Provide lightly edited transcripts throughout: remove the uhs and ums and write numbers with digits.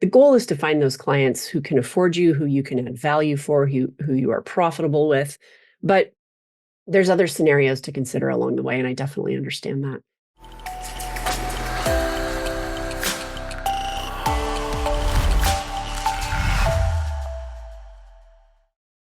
The goal is to find those clients who can afford you, who you can add value for, who you are profitable with. But there's other scenarios to consider along the way, and I definitely understand that.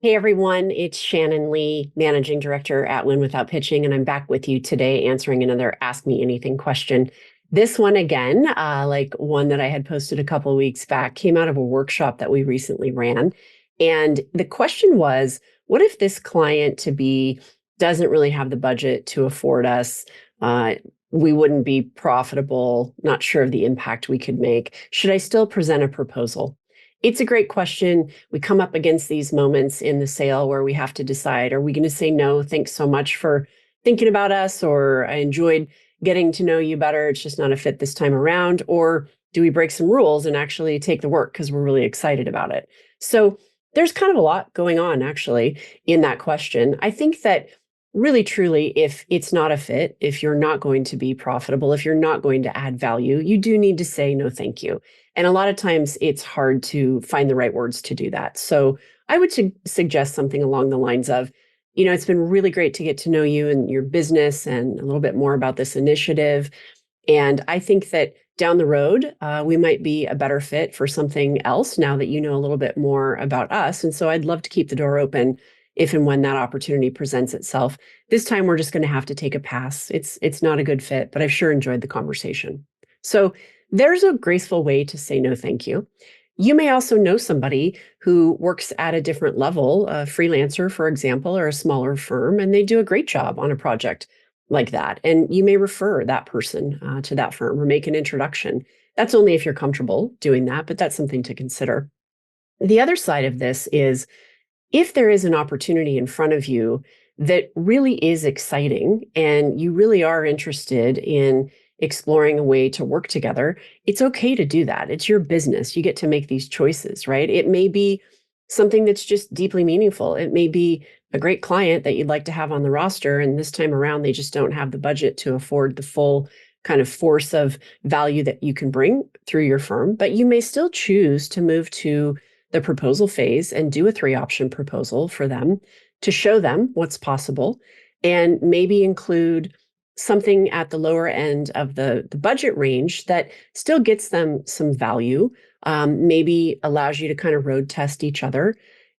Hey everyone, it's Shannyn Lee, Managing Director at Win Without Pitching, and I'm back with you today answering another Ask Me Anything question. This one again, like one that I had posted a couple of weeks back, came out of a workshop that we recently ran. And the question was, what if this client to be doesn't really have the budget to afford us? We wouldn't be profitable, not sure of the impact we could make. Should I still present a proposal? It's a great question. We come up against these moments in the sale where we have to decide, are we going to say no, thanks so much for thinking about us, or I enjoyed getting to know you better, it's just not a fit this time around, or do we break some rules and actually take the work because we're really excited about it? So there's kind of a lot going on actually in that question. I think that really truly, if it's not a fit, if you're not going to be profitable, if you're not going to add value, you do need to say no, thank you. And a lot of times it's hard to find the right words to do that. So I would suggest something along the lines of, it's been really great to get to know you and your business and a little bit more about this initiative. And I think that down the road, we might be a better fit for something else now that you know a little bit more about us. And so I'd love to keep the door open if and when that opportunity presents itself. This time, we're just going to have to take a pass. It's not a good fit, but I've sure enjoyed the conversation. So there's a graceful way to say no, thank you. You may also know somebody who works at a different level, a freelancer, for example, or a smaller firm, and they do a great job on a project like that. And you may refer that person to that firm or make an introduction. That's only if you're comfortable doing that, but that's something to consider. The other side of this is if there is an opportunity in front of you that really is exciting and you really are interested in exploring a way to work together, it's okay to do that. It's your business. You get to make these choices, right? It may be something that's just deeply meaningful. It may be a great client that you'd like to have on the roster, and this time around, they just don't have the budget to afford the full kind of force of value that you can bring through your firm. But you may still choose to move to the proposal phase and do a 3-option proposal for them to show them what's possible, and maybe include something at the lower end of the budget range that still gets them some value, maybe allows you to kind of road test each other.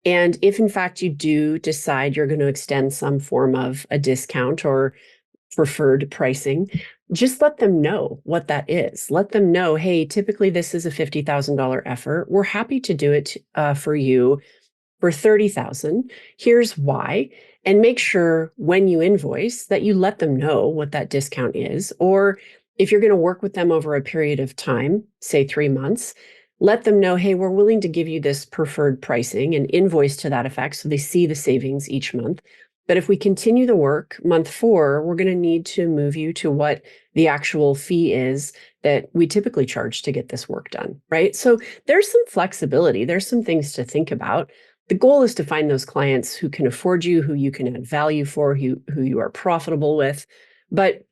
And if in fact you do decide you're going to extend some form of a discount or preferred pricing, just let them know what that is. Let them know, hey, typically this is a $50,000 effort. We're happy to do it for you for $30,000. Here's why. And make sure when you invoice that you let them know what that discount is. Or if you're going to work with them over a period of time, say 3 months, let them know, hey, we're willing to give you this preferred pricing and invoice to that effect so they see the savings each month. But if we continue the work month 4, we're going to need to move you to what the actual fee is that we typically charge to get this work done, right? So there's some flexibility. There's some things to think about. The goal is to find those clients who can afford you, who you can add value for, who you are profitable with. But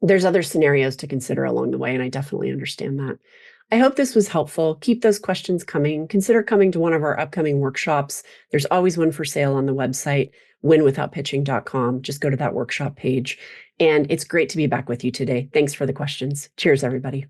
there's other scenarios to consider along the way, and I definitely understand that. I hope this was helpful. Keep those questions coming. Consider coming to one of our upcoming workshops. There's always one for sale on the website, winwithoutpitching.com. Just go to that workshop page. And it's great to be back with you today. Thanks for the questions. Cheers, everybody.